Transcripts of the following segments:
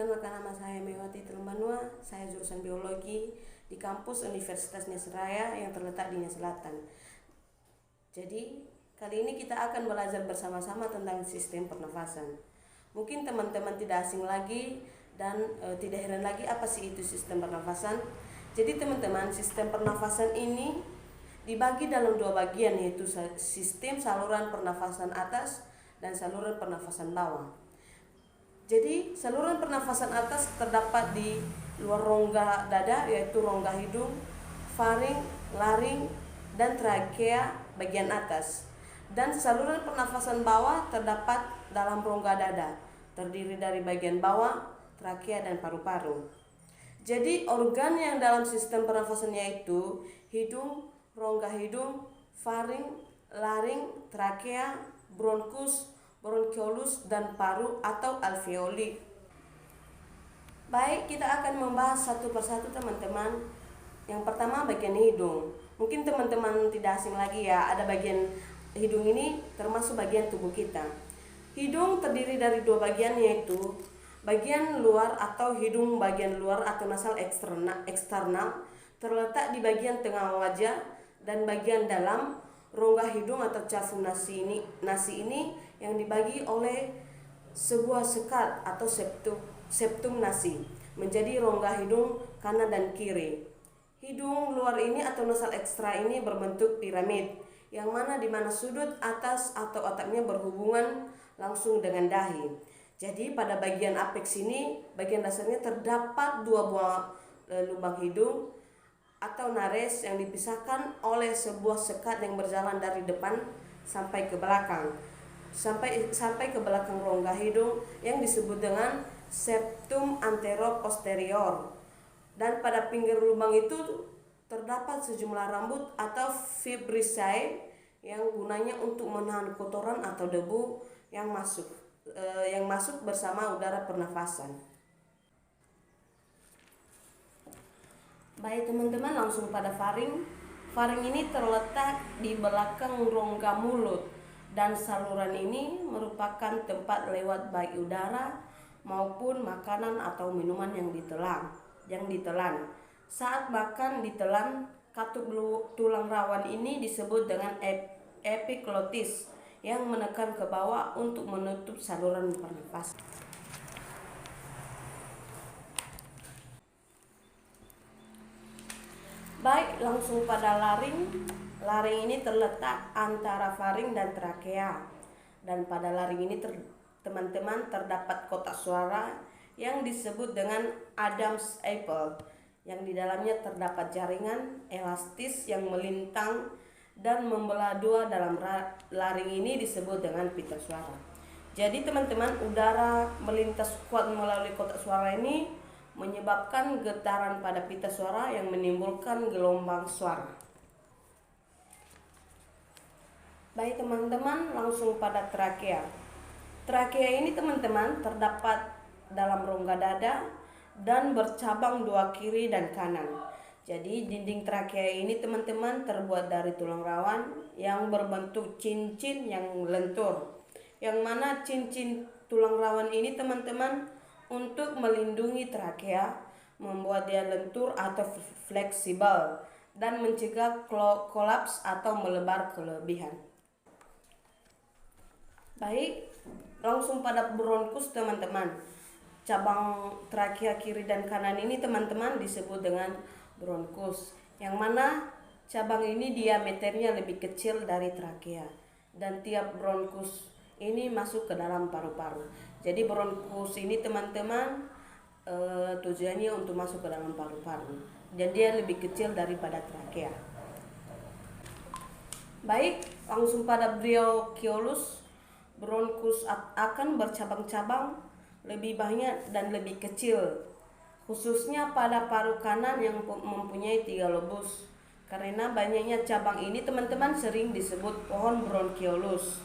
Perkenalkan, nama saya Mewati Telumbanua. Saya jurusan biologi di kampus Universitas Nias Raya yang terletak di Nias Selatan. Jadi, kali ini kita akan belajar bersama-sama tentang sistem pernafasan. Mungkin teman-teman tidak asing lagi dan tidak heran lagi apa sih itu sistem pernafasan. Jadi teman-teman, sistem pernafasan ini dibagi dalam dua bagian, yaitu sistem saluran pernafasan atas dan saluran pernafasan bawah. Jadi saluran pernafasan atas terdapat di luar rongga dada, yaitu rongga hidung, faring, laring, dan trakea bagian atas. Dan saluran pernafasan bawah terdapat dalam rongga dada, terdiri dari bagian bawah, trakea, dan paru-paru. Jadi organ yang dalam sistem pernafasan yaitu hidung, rongga hidung, faring, laring, trakea, bronkus, bronkiolus, dan paru atau alveoli. Baik, kita akan membahas satu persatu teman-teman. Yang pertama bagian hidung. Mungkin teman-teman tidak asing lagi ya, ada bagian hidung ini termasuk bagian tubuh kita. Hidung terdiri dari dua bagian, yaitu bagian luar atau hidung bagian luar atau nasal eksternal terletak di bagian tengah wajah, dan bagian dalam rongga hidung atau cafu nasi ini yang dibagi oleh sebuah sekat atau septum nasi menjadi rongga hidung kanan dan kiri. Hidung luar ini atau nasal ekstra ini berbentuk piramid, yang mana di mana sudut atas atau atapnya berhubungan langsung dengan dahi. Jadi pada bagian apeks ini, bagian dasarnya terdapat dua buah lubang hidung atau nares yang dipisahkan oleh sebuah sekat yang berjalan dari depan sampai ke belakang, sampai ke belakang rongga hidung yang disebut dengan septum antero-posterior. Dan pada pinggir lubang itu terdapat sejumlah rambut atau fibrisae yang gunanya untuk menahan kotoran atau debu yang masuk bersama udara pernafasan. Baik teman-teman, langsung pada faring. Faring ini terletak di belakang rongga mulut, dan saluran ini merupakan tempat lewat baik udara maupun makanan atau minuman yang ditelan. Saat makan ditelan, katup tulang rawan ini disebut dengan epiglotis yang menekan ke bawah untuk menutup saluran pernafasan. Baik, langsung pada laring. Laring ini terletak antara faring dan trakea. Dan pada laring ini teman-teman terdapat kotak suara yang disebut dengan Adam's apple, yang di dalamnya terdapat jaringan elastis yang melintang dan membelah dua. Dalam laring ini disebut dengan pita suara. Jadi teman-teman, udara melintas kuat melalui kotak suara ini menyebabkan getaran pada pita suara yang menimbulkan gelombang suara. Baik teman-teman, langsung pada trakea. Trakea ini teman-teman terdapat dalam rongga dada dan bercabang dua kiri dan kanan. Jadi dinding trakea ini teman-teman terbuat dari tulang rawan yang berbentuk cincin yang lentur, yang mana cincin tulang rawan ini teman-teman untuk melindungi trakea, membuat dia lentur atau fleksibel dan mencegah kolaps atau melebar kelebihan. Baik, langsung pada bronkus teman-teman. Cabang trakea kiri dan kanan ini teman-teman disebut dengan bronkus, yang mana cabang ini diameternya lebih kecil dari trakea, dan tiap bronkus ini masuk ke dalam paru-paru. Jadi bronkus ini teman-teman tujuannya untuk masuk ke dalam paru-paru, dan dia lebih kecil daripada trakea. Baik, langsung pada bronkiolus. Bronkus akan bercabang-cabang lebih banyak dan lebih kecil, khususnya pada paru kanan yang mempunyai 3 lobus. Karena banyaknya cabang ini teman-teman sering disebut pohon bronkiolus.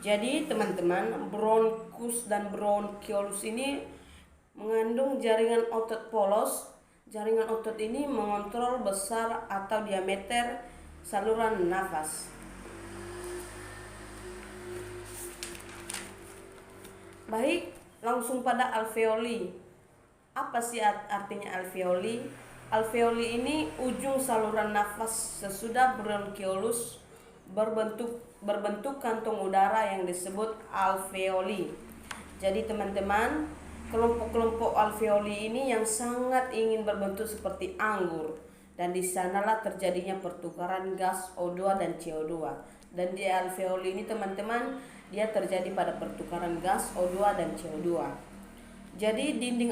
Jadi teman-teman, bronkus dan bronkiolus ini mengandung jaringan otot polos. Jaringan otot ini mengontrol besar atau diameter saluran nafas. Baik, langsung pada alveoli. Apa sih artinya alveoli? Alveoli ini ujung saluran nafas sesudah bronkiolus berbentuk kantong udara yang disebut alveoli. Jadi teman-teman, kelompok-kelompok alveoli ini yang sangat ingin berbentuk seperti anggur, dan di sanalah terjadinya pertukaran gas O2 dan CO2. Dan di alveoli ini teman-teman, dia terjadi pada pertukaran gas O2 dan CO2. Jadi dinding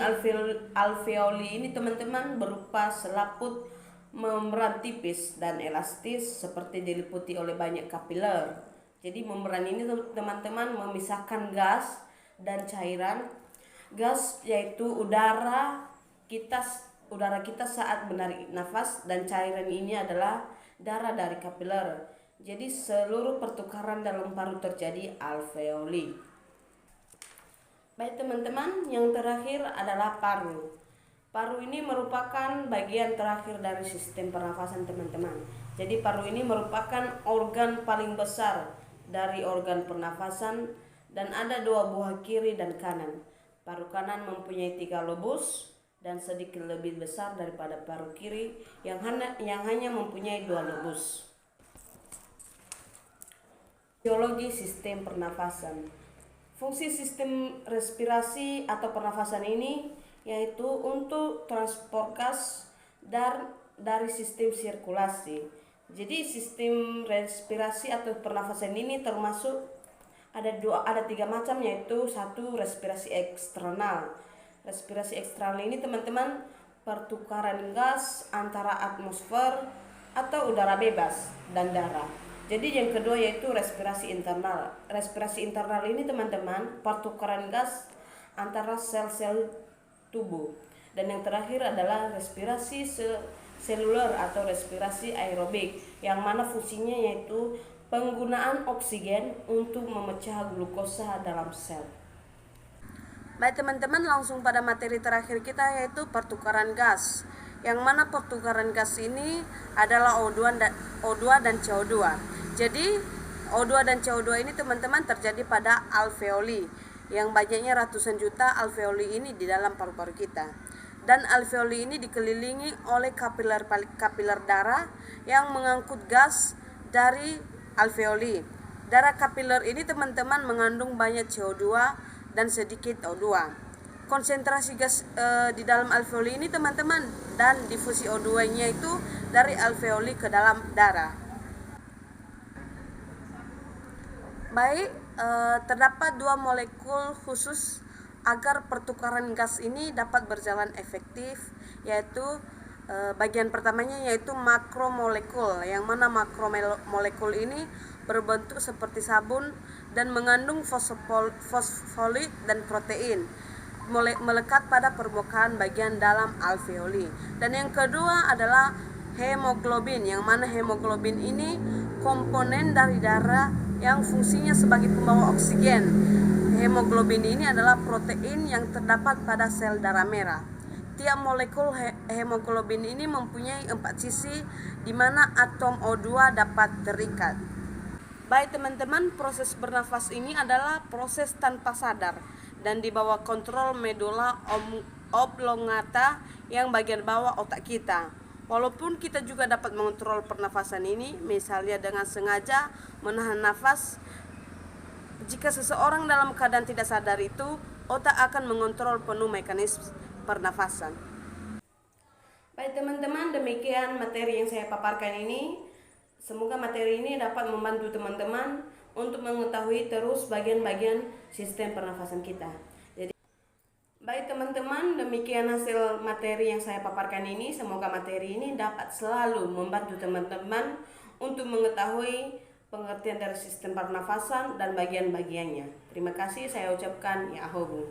alveoli ini teman-teman berupa selaput membran tipis dan elastis seperti diliputi oleh banyak kapiler. Jadi membran ini teman-teman memisahkan gas dan cairan. Gas yaitu udara kita saat menarik nafas, dan cairan ini adalah darah dari kapiler. Jadi seluruh pertukaran dalam paru terjadi alveoli. Baik teman-teman, yang terakhir adalah paru. Paru ini merupakan bagian terakhir dari sistem pernafasan teman-teman. Jadi paru ini merupakan organ paling besar dari organ pernafasan, dan ada dua buah kiri dan kanan. Paru kanan mempunyai 3 lobus dan sedikit lebih besar daripada paru kiri yang hanya mempunyai 2 lobus. Biologi sistem pernafasan. Fungsi sistem respirasi atau pernafasan ini yaitu untuk transport gas dari sistem sirkulasi. Jadi sistem respirasi atau pernafasan ini termasuk ada 3 macam, yaitu 1 respirasi eksternal. Respirasi eksternal ini teman-teman pertukaran gas antara atmosfer atau udara bebas dan darah. Jadi yang kedua yaitu respirasi internal. Respirasi internal ini teman-teman pertukaran gas antara sel-sel tubuh. Dan yang terakhir adalah respirasi seluler atau respirasi aerobik, yang mana fungsinya yaitu penggunaan oksigen untuk memecah glukosa dalam sel. Baik teman-teman, langsung pada materi terakhir kita yaitu pertukaran gas. Yang mana pertukaran gas ini adalah O2 dan CO2. Jadi O2 dan CO2 ini teman-teman terjadi pada alveoli, yang banyaknya ratusan juta alveoli ini di dalam paru-paru kita. Dan alveoli ini dikelilingi oleh kapiler darah yang mengangkut gas dari alveoli. Darah kapiler ini teman-teman mengandung banyak CO2 dan sedikit O2. Konsentrasi gas di dalam alveoli ini teman-teman, dan difusi O2-nya itu dari alveoli ke dalam darah. Baik, terdapat 2 molekul khusus agar pertukaran gas ini dapat berjalan efektif, yaitu bagian pertamanya yaitu makromolekul, yang mana makromolekul ini berbentuk seperti sabun dan mengandung fosfolit dan protein, melekat pada permukaan bagian dalam alveoli. Dan yang kedua adalah hemoglobin, yang mana hemoglobin ini komponen dari darah yang fungsinya sebagai pembawa oksigen. Hemoglobin ini adalah protein yang terdapat pada sel darah merah. Tiap molekul hemoglobin ini mempunyai 4 sisi di mana atom O2 dapat terikat. Baik teman-teman, proses bernafas ini adalah proses tanpa sadar dan di bawah kontrol medula oblongata yang bagian bawah otak kita. Walaupun kita juga dapat mengontrol pernafasan ini, misalnya dengan sengaja menahan nafas, jika seseorang dalam keadaan tidak sadar itu, otak akan mengontrol penuh mekanisme pernafasan. Baik teman-teman, demikian materi yang saya paparkan ini. Semoga materi ini dapat membantu teman-teman untuk mengetahui terus bagian-bagian sistem pernafasan kita. Jadi, baik teman-teman, demikian hasil materi yang saya paparkan ini. Semoga materi ini dapat selalu membantu teman-teman untuk mengetahui pengertian dari sistem pernafasan dan bagian-bagiannya. Terima kasih, saya ucapkan ya ahobu.